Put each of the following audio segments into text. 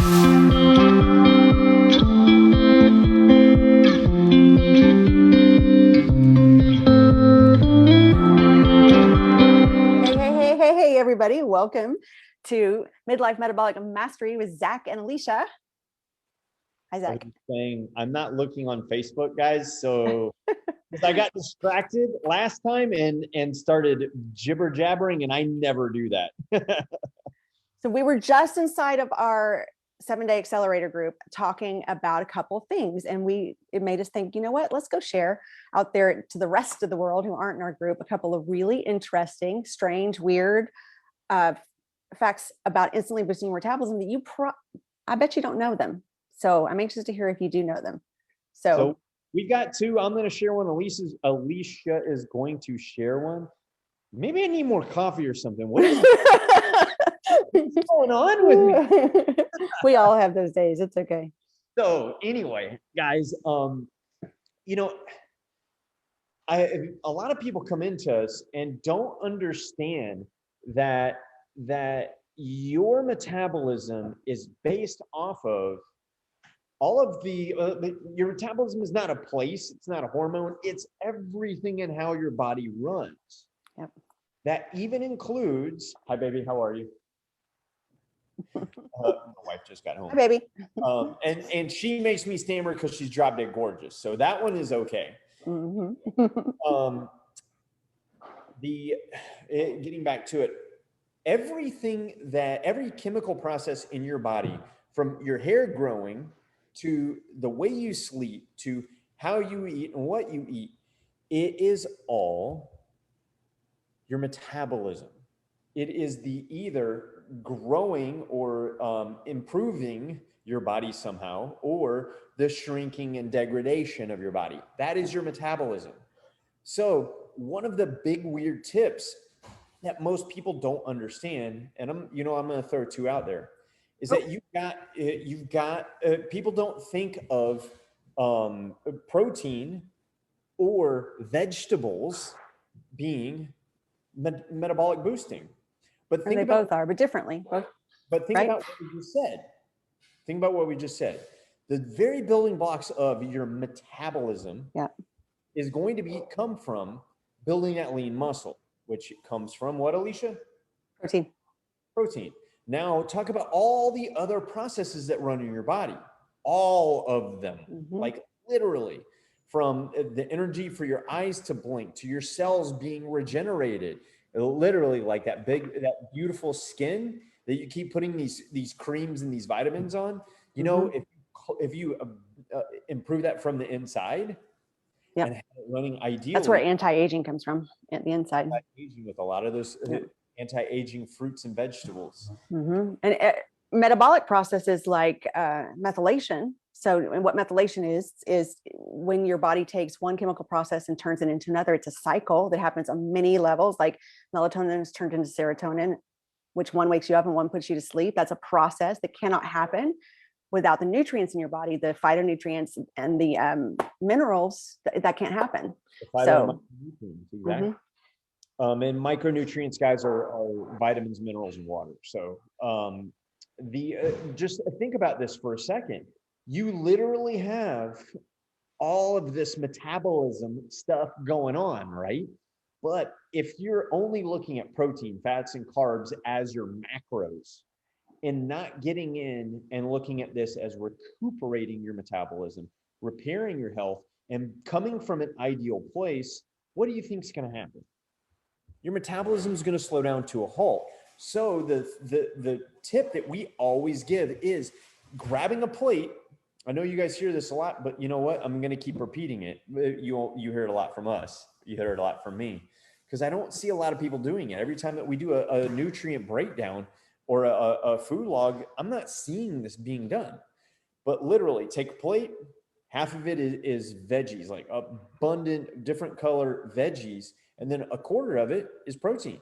Hey, everybody. Welcome to Midlife Metabolic Mastery with Zach and Alicia. Hi, Zach. I'm not looking on Facebook, guys. So because I got distracted last time and started jibber jabbering, and I never do that. So we were just inside of our 7-day Accelerator group talking about a couple of things, and it made us think, you know what, let's go share out there to the rest of the world who aren't in our group a couple of really interesting, strange, weird facts about instantly boosting your metabolism that I bet you don't know them. So I'm anxious to hear if you do know them. So we've got two. I'm going to share one. Alicia is going to share one. Maybe I need more coffee or something. What's going on with me? We all have those days. It's okay. So anyway, guys, you know, a lot of people come into us and don't understand that your metabolism is based off of all of your metabolism is not a place, it's not a hormone, it's everything in how your body runs. Yep. That even includes, hi baby, how are you? My wife just got home. Hi baby. And she makes me stammer because she's drop dead gorgeous. So that one is okay. Mm-hmm. Getting back to it, every chemical process in your body, from your hair growing to the way you sleep to how you eat and what you eat, it is all your metabolism. It is the either growing or improving your body somehow, or the shrinking and degradation of your body. That is your metabolism. So one of the big weird tips that most people don't understand, and I'm going to throw two out there, is that you've got people don't think of protein or vegetables being metabolic boosting, but they both are, but differently. But think about what we just said. Think about what we just said. The very building blocks of your metabolism is going to come from building that lean muscle, which comes from what, Alicia? Protein. Now talk about all the other processes that run in your body, all of them, like literally from the energy for your eyes to blink, to your cells being regenerated, literally like that beautiful skin that you keep putting these creams and these vitamins on. You know, if you improve that from the inside, and have it running ideally. That's where anti-aging comes from, at the inside. Anti-aging with a lot of those anti-aging fruits and vegetables. And metabolic processes like methylation. So, and what methylation is when your body takes one chemical process and turns it into another. It's a cycle that happens on many levels, like melatonin is turned into serotonin, which one wakes you up and one puts you to sleep. That's a process that cannot happen without the nutrients in your body, the phytonutrients and the minerals. That can't happen. So, exactly. And micronutrients, guys, are vitamins, minerals, and water. So just think about this for a second. You literally have all of this metabolism stuff going on, right? But if you're only looking at protein, fats, and carbs as your macros, and not getting in and looking at this as recuperating your metabolism, repairing your health, and coming from an ideal place, what do you think is going to happen? Your metabolism is going to slow down to a halt. So the tip that we always give is grabbing a plate. I know you guys hear this a lot, but you know what? I'm going to keep repeating it. You hear it a lot from us. You hear it a lot from me, because I don't see a lot of people doing it. Every time that we do a nutrient breakdown or a food log, I'm not seeing this being done. But literally take a plate, half of it is veggies, like abundant different color veggies, and then a quarter of it is protein.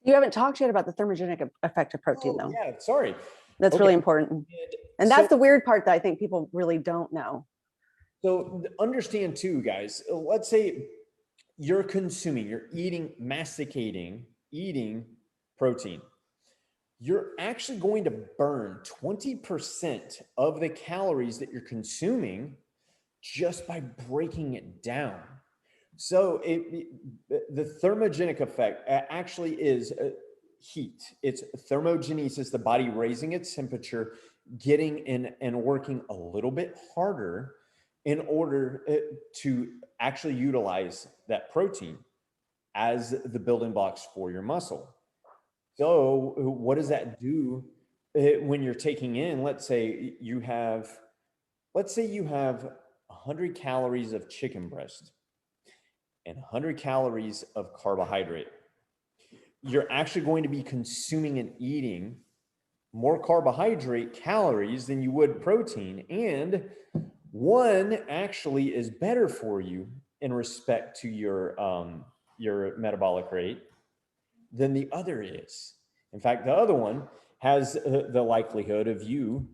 You haven't talked yet about the thermogenic effect of protein, though. Yeah, sorry. That's really important. And that's the weird part that I think people really don't know. So understand too, guys, let's say you're eating protein. you're actually going to burn 20% of the calories that you're consuming just by breaking it down. So the thermogenic effect actually is heat. It's thermogenesis, the body raising its temperature, getting in and working a little bit harder in order to actually utilize that protein as the building blocks for your muscle. So what does that do when you're taking in, let's say you have 100 calories of chicken breast and 100 calories of carbohydrate. You're actually going to be consuming and eating more carbohydrate calories than you would protein. And one actually is better for you in respect to your metabolic rate than the other is. In fact, the other one has the likelihood of you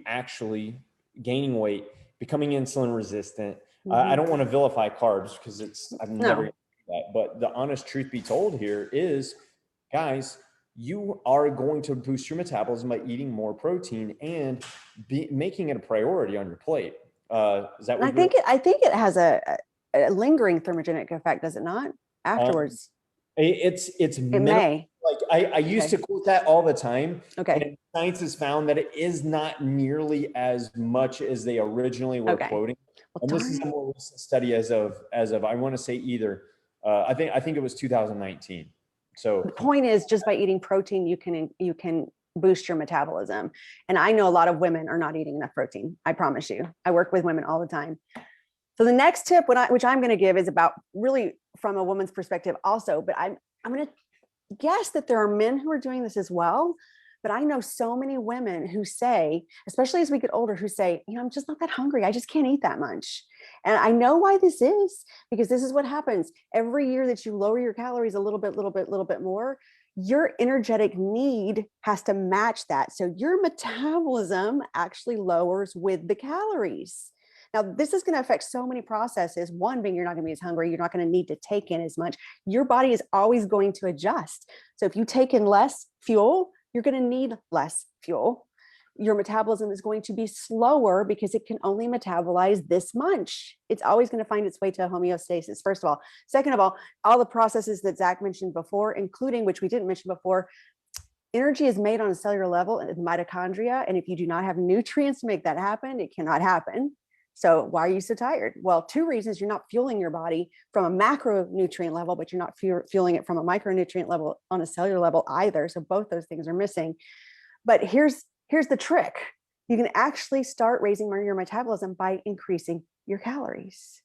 actually gaining weight, becoming insulin resistant. I don't want to vilify carbs because I've never done that. But the honest truth be told here is, guys, you are going to boost your metabolism by eating more protein and making it a priority on your plate. Is that what I think it has a lingering thermogenic effect, does it not? Afterwards. It may. Like I used to quote that all the time. Okay. And science has found that it is not nearly as much as they originally were quoting. Well, and this is a more recent study as of I want to say either I think it was 2019. So the point is, just by eating protein, you can boost your metabolism. And I know a lot of women are not eating enough protein. I promise you. I work with women all the time. So the next tip, which I'm going to give, is about really from a woman's perspective also, but I'm going to guess that there are men who are doing this as well. But I know so many women who say, especially as we get older, who say, I'm just not that hungry. I just can't eat that much. And I know why this is, because this is what happens every year that you lower your calories a little bit more. Your energetic need has to match that. So your metabolism actually lowers with the calories. Now, this is going to affect so many processes. One being, you're not going to be as hungry. You're not going to need to take in as much. Your body is always going to adjust. So if you take in less fuel, you're going to need less fuel. Your metabolism is going to be slower because it can only metabolize this much. It's always going to find its way to homeostasis, first of all. Second of all the processes that Zach mentioned before, including, which we didn't mention before, energy is made on a cellular level in the mitochondria. And if you do not have nutrients to make that happen, it cannot happen. So why are you so tired? Well, two reasons. You're not fueling your body from a macronutrient level, but you're not fueling it from a micronutrient level on a cellular level either. So both those things are missing. But here's the trick. You can actually start raising your metabolism by increasing your calories.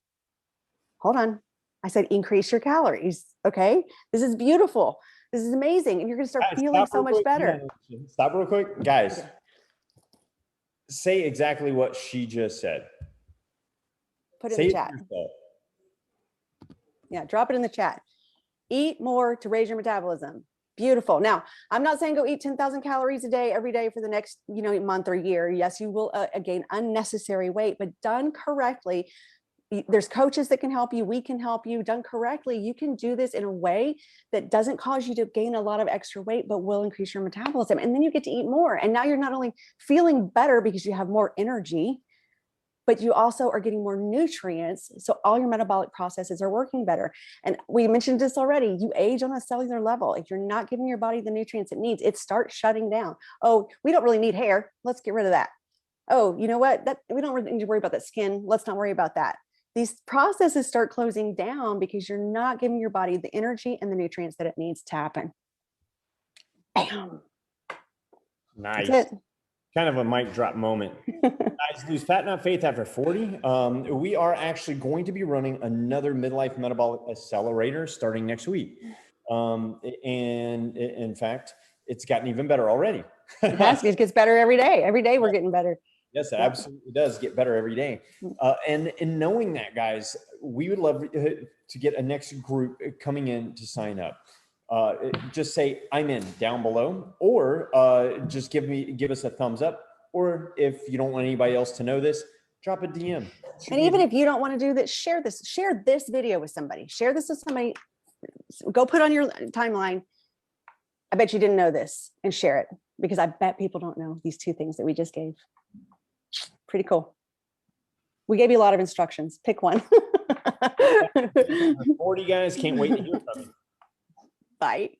Hold on. I said increase your calories. Okay. This is beautiful. This is amazing. And you're going to start feeling so much better. Stop real quick. Guys, say exactly what she just said. Put it in the chat. Yeah, drop it in the chat. Eat more to raise your metabolism. Beautiful. Now, I'm not saying go eat 10,000 calories a day every day for the next, month or year. Yes, you will gain unnecessary weight, but done correctly. There's coaches that can help you. We can help you. Done correctly, you can do this in a way that doesn't cause you to gain a lot of extra weight, but will increase your metabolism. And then you get to eat more. And now you're not only feeling better because you have more energy, but you also are getting more nutrients. So all your metabolic processes are working better. And we mentioned this already. You age on a cellular level. If you're not giving your body the nutrients it needs, it starts shutting down. Oh, we don't really need hair. Let's get rid of that. Oh, you know what? We don't really need to worry about that skin. Let's not worry about that. These processes start closing down because you're not giving your body the energy and the nutrients that it needs to happen. Bam. Nice. Kind of a mic drop moment. Guys, lose fat, not faith after 40. We are actually going to be running another Midlife Metabolic Accelerator starting next week. And in fact, it's gotten even better already. It gets better every day. Every day we're getting better. Yes, it absolutely does get better every day. And in knowing that, guys, we would love to get a next group coming in to sign up. Just say I'm in down below, or just give us a thumbs up. Or if you don't want anybody else to know this, drop a DM. And even if you don't want to do this, share this video with somebody. Share this with somebody. Go put on your timeline. I bet you didn't know this, and share it, because I bet people don't know these two things that we just gave. Pretty cool. We gave you a lot of instructions. Pick one. 40 guys, can't wait to hear from you. Bye.